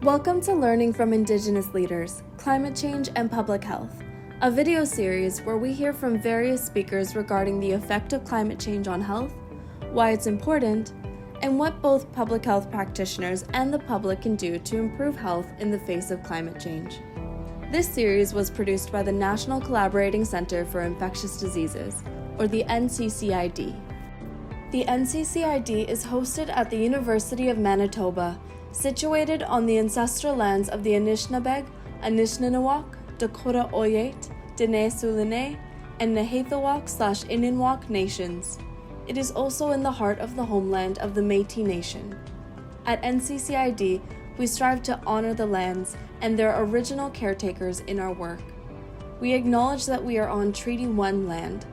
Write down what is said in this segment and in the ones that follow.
Welcome to Learning from Indigenous Leaders, Climate Change and Public Health, a video series where we hear from various speakers regarding the effect of climate change on health, why it's important, and what both public health practitioners and the public can do to improve health in the face of climate change. This series was produced by the National Collaborating Center for Infectious Diseases, or the NCCID. The NCCID is hosted at the University of Manitoba, situated on the ancestral lands of the Anishinaabeg, Anishinaabeg, Dakota Oyate, Dene Sulene, and Nahathawak/Ininwak nations. It is also in the heart of the homeland of the Métis Nation. At NCCID, we strive to honor the lands and their original caretakers in our work. We acknowledge that we are on Treaty 1 land.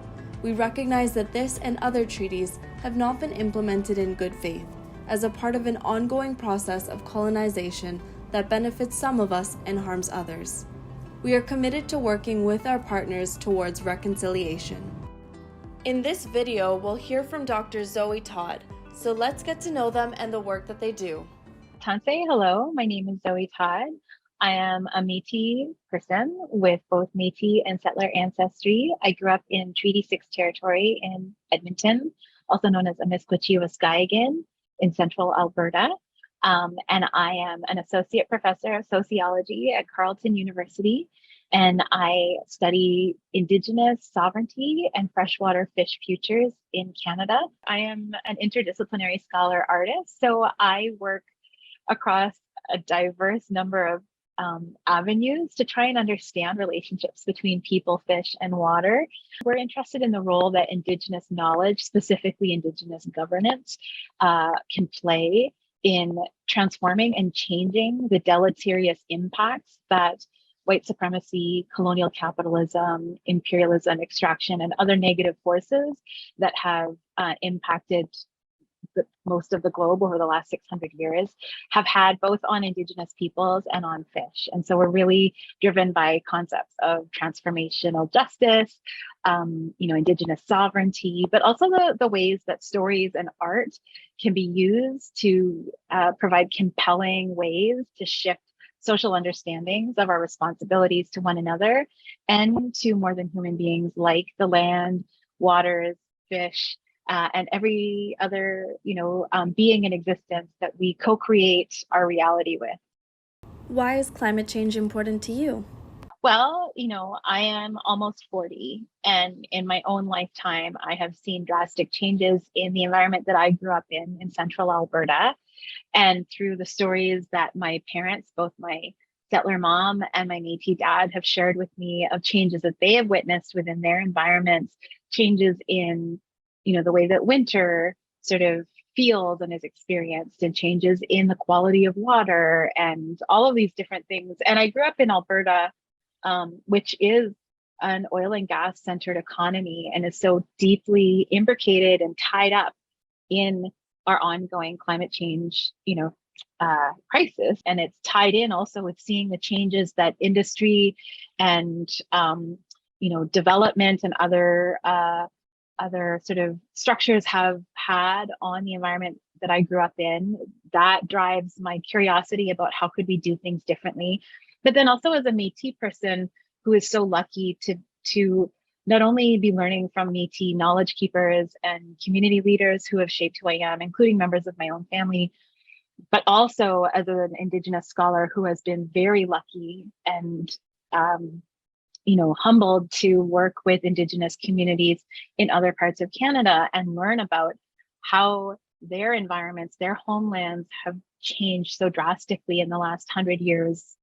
We recognize that this and other treaties have not been implemented in good faith, as a part of an ongoing process of colonization that benefits some of us and harms others. We are committed to working with our partners towards reconciliation. In this video, we'll hear from Dr. Zoe Todd, so let's get to know them and the work that they do. Tanse, hello, my name is Zoe Todd. I am a Métis person with both Métis and settler ancestry. I grew up in Treaty 6 territory in Edmonton, also known as Amiskwaciwâskahikan, in central Alberta. And I am an associate professor of sociology at Carleton University, and I study Indigenous sovereignty and freshwater fish futures in Canada. I am an interdisciplinary scholar artist, so I work across a diverse number of avenues to try and understand relationships between people, fish, and water. We're interested in the role that Indigenous knowledge, specifically Indigenous governance, can play in transforming and changing the deleterious impacts that white supremacy, colonial capitalism, imperialism, extraction, and other negative forces that have impacted most of the globe over the last 600 years have had both on Indigenous peoples and on fish. And so we're really driven by concepts of transformational justice, Indigenous sovereignty, but also the ways that stories and art can be used to provide compelling ways to shift social understandings of our responsibilities to one another and to more than human beings like the land, waters, fish, and every other, being in existence that we co-create our reality with. Why is climate change important to you? Well, I am almost 40, and in my own lifetime, I have seen drastic changes in the environment that I grew up in central Alberta. And through the stories that my parents, both my settler mom and my Métis dad, have shared with me of changes that they have witnessed within their environments, changes in the way that winter sort of feels and is experienced, and changes in the quality of water and all of these different things. And I grew up in Alberta, which is an oil and gas centered economy and is so deeply imbricated and tied up in our ongoing climate change, crisis. And it's tied in also with seeing the changes that industry and, development and other sort of structures have had on the environment that I grew up in. That drives my curiosity about how could we do things differently. But then also as a Métis person who is so lucky to not only be learning from Métis knowledge keepers and community leaders who have shaped who I am, including members of my own family, but also as an Indigenous scholar who has been very lucky and humbled to work with Indigenous communities in other parts of Canada and learn about how their environments, their homelands have changed so drastically in the last 100 years,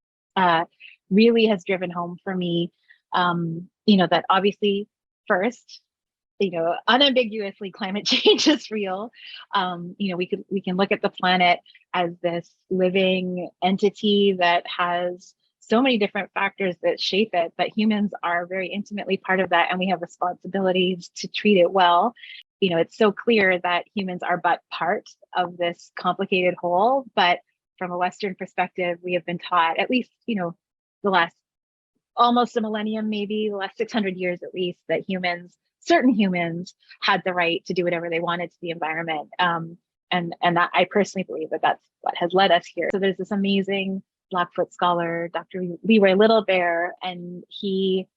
really has driven home for me, that obviously first, unambiguously climate change is real. We can look at the planet as this living entity that has so many different factors that shape it, but humans are very intimately part of that, and we have responsibilities to treat it well. It's so clear that humans are but part of this complicated whole, but from a Western perspective, we have been taught, at least, the last almost a millennium, maybe the last 600 years at least, that certain humans had the right to do whatever they wanted to the environment. And that I personally believe that that's what has led us here. So there's this amazing Blackfoot scholar, Dr. Leroy Little Bear, and he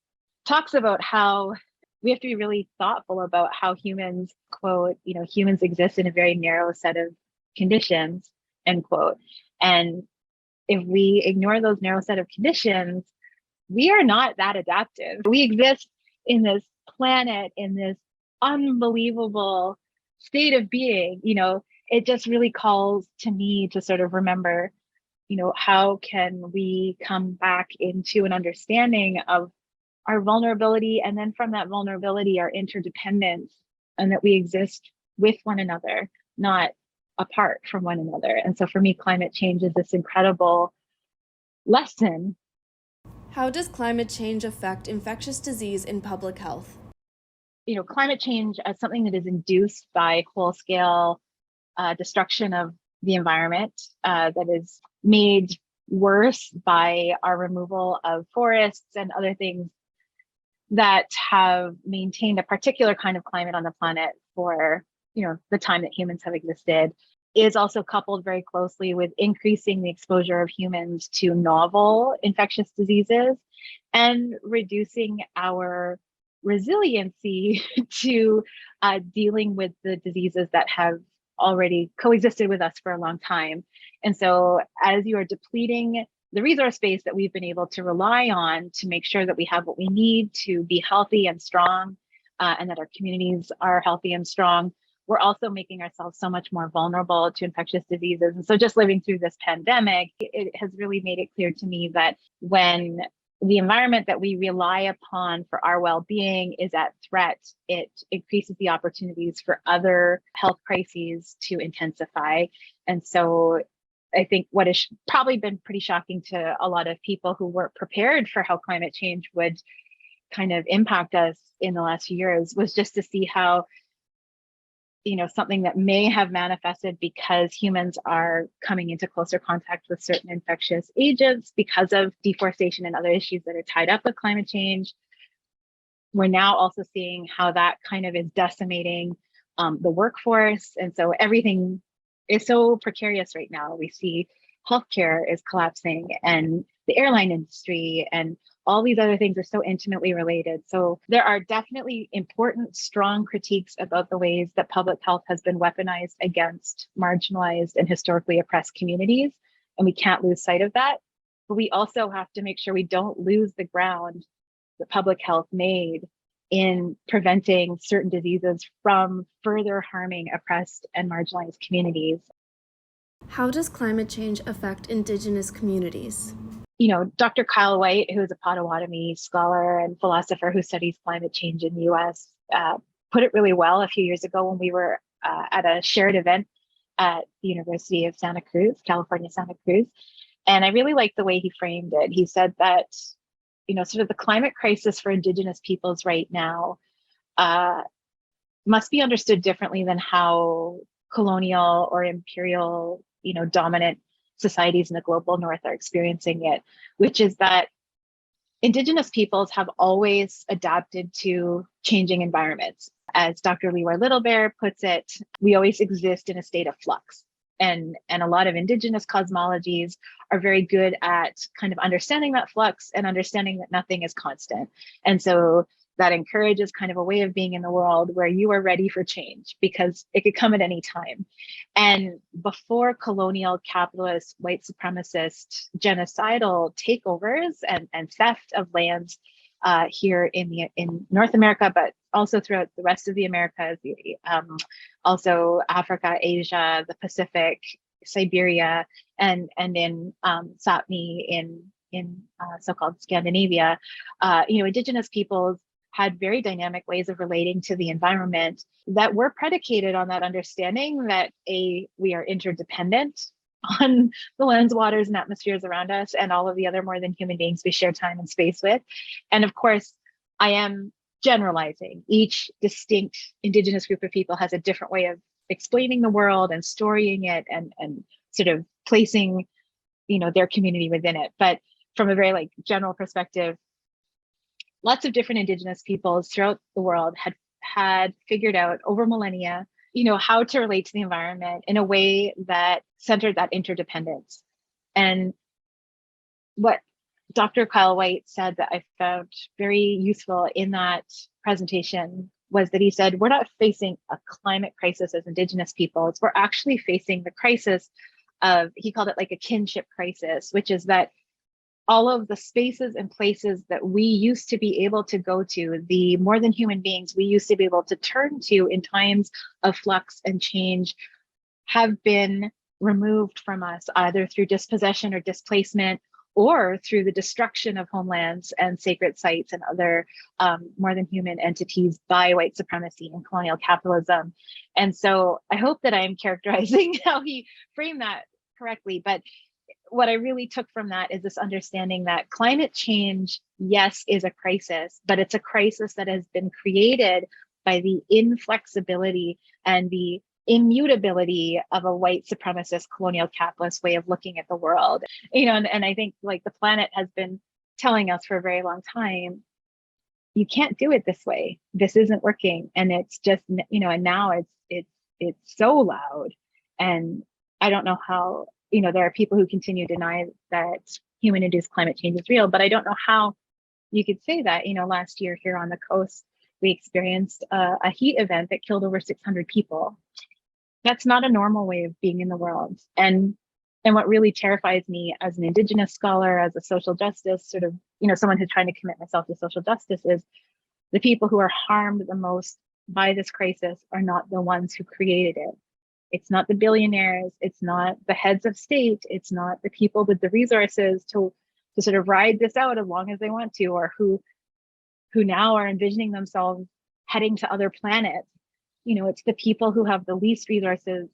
talks about how we have to be really thoughtful about how humans, quote, humans exist in a very narrow set of conditions, end quote. And if we ignore those narrow set of conditions, we are not that adaptive. We exist in this planet, in this unbelievable state of being. It just really calls to me to sort of remember, how can we come back into an understanding of our vulnerability, and then from that vulnerability, our interdependence, and that we exist with one another, not apart from one another. And so for me, climate change is this incredible lesson. How does climate change affect infectious disease in public health? Climate change as something that is induced by whole-scale destruction of the environment, that is made worse by our removal of forests and other things that have maintained a particular kind of climate on the planet for the time that humans have existed, is also coupled very closely with increasing the exposure of humans to novel infectious diseases and reducing our resiliency to dealing with the diseases that have already coexisted with us for a long time. And so as you are depleting the resource base that we've been able to rely on to make sure that we have what we need to be healthy and strong, and that our communities are healthy and strong, we're also making ourselves so much more vulnerable to infectious diseases. And so just living through this pandemic, it has really made it clear to me that when the environment that we rely upon for our well-being is at threat, it increases the opportunities for other health crises to intensify. And so I think what has probably been pretty shocking to a lot of people who weren't prepared for how climate change would kind of impact us in the last few years was just to see how, something that may have manifested because humans are coming into closer contact with certain infectious agents because of deforestation and other issues that are tied up with climate change. We're now also seeing how that kind of is decimating the workforce. And so everything is so precarious right now. We see healthcare is collapsing, and the airline industry and all these other things are so intimately related. So there are definitely important, strong critiques about the ways that public health has been weaponized against marginalized and historically oppressed communities. And we can't lose sight of that. But we also have to make sure we don't lose the ground that public health made in preventing certain diseases from further harming oppressed and marginalized communities. How does climate change affect Indigenous communities? Dr. Kyle White, who is a Potawatomi scholar and philosopher who studies climate change in the US, put it really well a few years ago when we were at a shared event at the University of Santa Cruz, California, Santa Cruz. And I really liked the way he framed it. He said that, sort of the climate crisis for Indigenous peoples right now must be understood differently than how colonial or imperial, dominant societies in the global north are experiencing it, which is that Indigenous peoples have always adapted to changing environments. As Dr. Leroy Little Bear puts it, we always exist in a state of flux. And a lot of Indigenous cosmologies are very good at kind of understanding that flux and understanding that nothing is constant. And so that encourages kind of a way of being in the world where you are ready for change because it could come at any time. And before colonial, capitalist, white supremacist, genocidal takeovers and theft of lands here in North America, but also throughout the rest of the Americas, also Africa, Asia, the Pacific, Siberia, and in Sapmi in so-called Scandinavia, Indigenous peoples had very dynamic ways of relating to the environment that were predicated on that understanding that we are interdependent on the lands, waters, and atmospheres around us and all of the other more than human beings we share time and space with. And of course, I am generalizing. Each distinct Indigenous group of people has a different way of explaining the world and storying it and sort of placing, their community within it. But from a very general perspective, lots of different Indigenous peoples throughout the world had figured out over millennia, how to relate to the environment in a way that centered that interdependence. And what Dr. Kyle White said that I found very useful in that presentation was that he said, we're not facing a climate crisis as Indigenous peoples. We're actually facing the crisis of, he called it like a kinship crisis, which is that all of the spaces and places that we used to be able to go to, the more than human beings we used to be able to turn to in times of flux and change, have been removed from us either through dispossession or displacement, or through the destruction of homelands and sacred sites and other more than human entities by white supremacy and colonial capitalism. And so I hope that I'm characterizing how he framed that correctly. But what I really took from that is this understanding that climate change, yes, is a crisis, but it's a crisis that has been created by the inflexibility and the immutability of a white supremacist colonial capitalist way of looking at the world. And I think like the planet has been telling us for a very long time, you can't do it this way. This isn't working. And it's just, and now it's so loud. And I don't know how, there are people who continue to deny that human induced climate change is real, but I don't know how you could say that. Last year here on the coast, we experienced a heat event that killed over 600 people. That's not a normal way of being in the world. And what really terrifies me as an Indigenous scholar, as a social justice sort of, someone who's trying to commit myself to social justice, is the people who are harmed the most by this crisis are not the ones who created it. It's not the billionaires, it's not the heads of state, it's not the people with the resources to sort of ride this out as long as they want to, or who now are envisioning themselves heading to other planets. It's the people who have the least resources,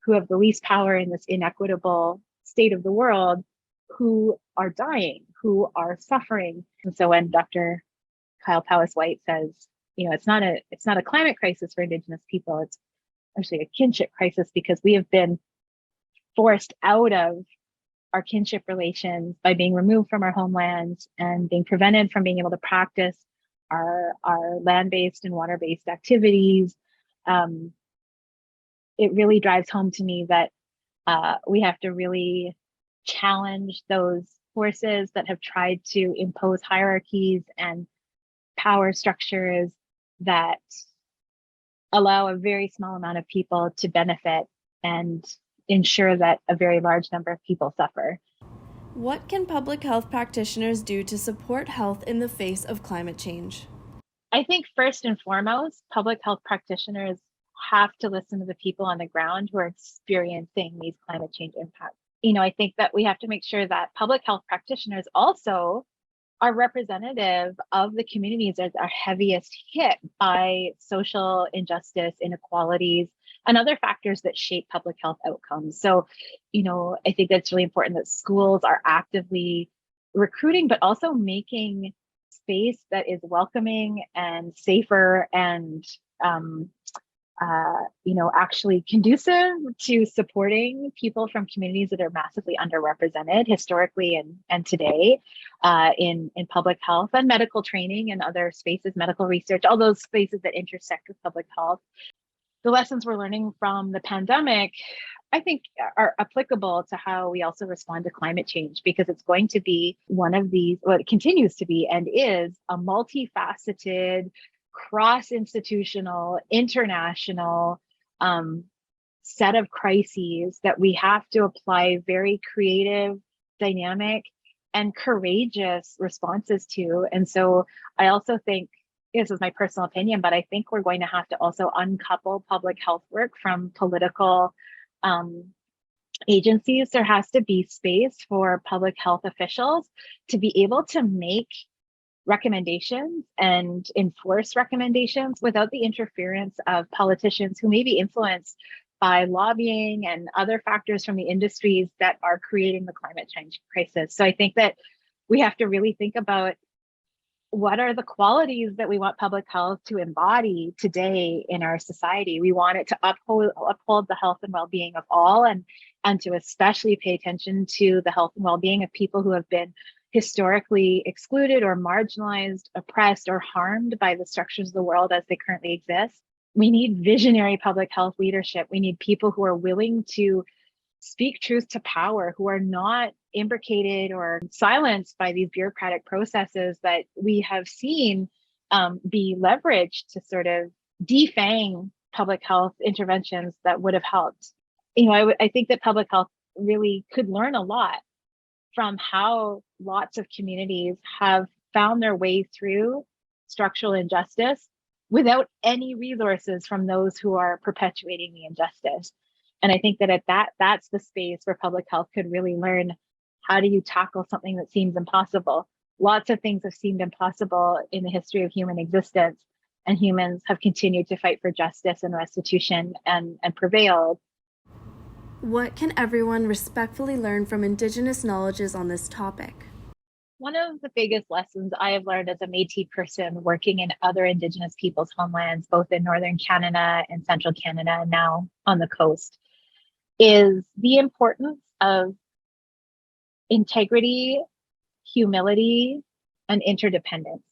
who have the least power in this inequitable state of the world, who are dying, who are suffering. And so when Dr. Kyle Powis White says, it's not a climate crisis for Indigenous people, it's actually a kinship crisis, because we have been forced out of our kinship relations by being removed from our homelands and being prevented from being able to practice our land-based and water-based activities. It really drives home to me that we have to really challenge those forces that have tried to impose hierarchies and power structures that allow a very small amount of people to benefit and ensure that a very large number of people suffer. What can public health practitioners do to support health in the face of climate change? I think first and foremost, public health practitioners have to listen to the people on the ground who are experiencing these climate change impacts. I think that we have to make sure that public health practitioners also are representative of the communities that are heaviest hit by social injustice, inequalities, and other factors that shape public health outcomes. So, I think that's really important that schools are actively recruiting, but also making space that is welcoming and safer and actually conducive to supporting people from communities that are massively underrepresented historically and today in public health and medical training and other spaces, medical research, all those spaces that intersect with public health. The lessons we're learning from the pandemic, I think, are applicable to how we also respond to climate change, because it's going to be one of these, well, it continues to be and is a multifaceted, cross-institutional, international set of crises that we have to apply very creative, dynamic, and courageous responses to. And so I also think, this is my personal opinion, but I think we're going to have to also uncouple public health work from political agencies. There has to be space for public health officials to be able to make recommendations and enforce recommendations without the interference of politicians who may be influenced by lobbying and other factors from the industries that are creating the climate change crisis. So I think that we have to really think about what are the qualities that we want public health to embody today in our society. We want it to uphold the health and well-being of all, and to especially pay attention to the health and well-being of people who have been historically excluded or marginalized, oppressed, or harmed by the structures of the world as they currently exist. We need visionary public health leadership. We need people who are willing to speak truth to power, who are not imbricated or silenced by these bureaucratic processes that we have seen be leveraged to sort of defang public health interventions that would have helped. I think that public health really could learn a lot from how lots of communities have found their way through structural injustice without any resources from those who are perpetuating the injustice. And I think that that's the space where public health could really learn, how do you tackle something that seems impossible? Lots of things have seemed impossible in the history of human existence, and humans have continued to fight for justice and restitution and prevailed. What can everyone respectfully learn from Indigenous knowledges on this topic? One of the biggest lessons I have learned as a Métis person working in other Indigenous peoples' homelands, both in Northern Canada and Central Canada, and now on the coast, is the importance of integrity, humility, and interdependence.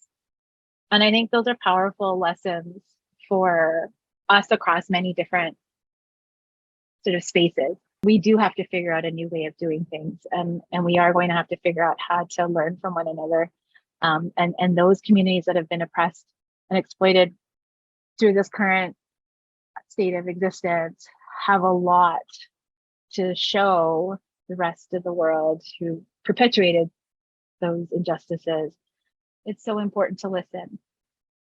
And I think those are powerful lessons for us across many different sort of spaces. We do have to figure out a new way of doing things, and we are going to have to figure out how to learn from one another. And those communities that have been oppressed and exploited through this current state of existence have a lot to show the rest of the world who perpetuated those injustices. It's so important to listen,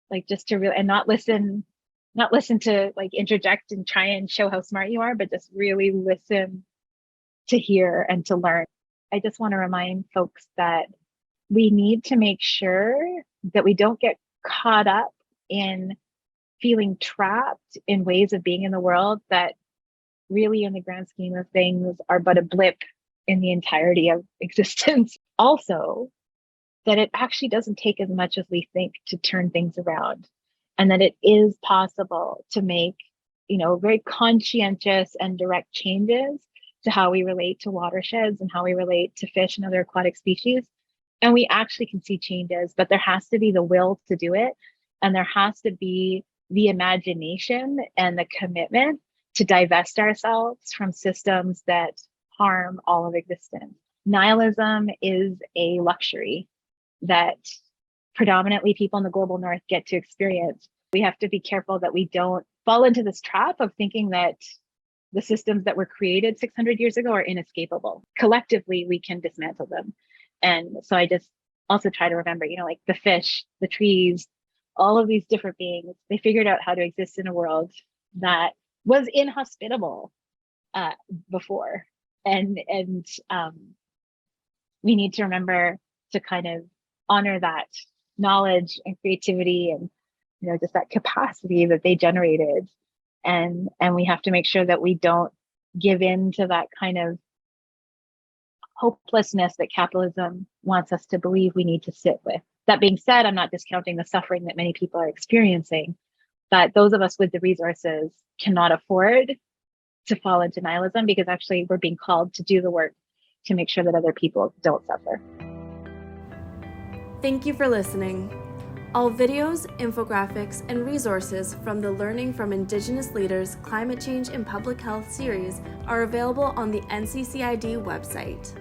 like just to really, and not listen to like interject and try and show how smart you are, but just really listen to hear and to learn. I just want to remind folks that we need to make sure that we don't get caught up in feeling trapped in ways of being in the world that really, in the grand scheme of things, are but a blip in the entirety of existence. Also, that it actually doesn't take as much as we think to turn things around, and that it is possible to make, very conscientious and direct changes to how we relate to watersheds and how we relate to fish and other aquatic species. And we actually can see changes, but there has to be the will to do it. And there has to be the imagination and the commitment to divest ourselves from systems that harm all of existence. Nihilism is a luxury that predominantly people in the global north get to experience. We have to be careful that we don't fall into this trap of thinking that the systems that were created 600 years ago are inescapable. Collectively, we can dismantle them. And so I just also try to remember, like the fish, the trees, all of these different beings, they figured out how to exist in a world that was inhospitable before. And we need to remember to kind of honor that knowledge and creativity and just that capacity that they generated, and we have to make sure that we don't give in to that kind of hopelessness that capitalism wants us to believe we need to sit with. That being said, I'm not discounting the suffering that many people are experiencing, but those of us with the resources cannot afford to fall into nihilism, because actually we're being called to do the work to make sure that other people don't suffer. Thank you for listening. All videos, infographics, and resources from the Learning from Indigenous Leaders Climate Change in Public Health series are available on the NCCID website.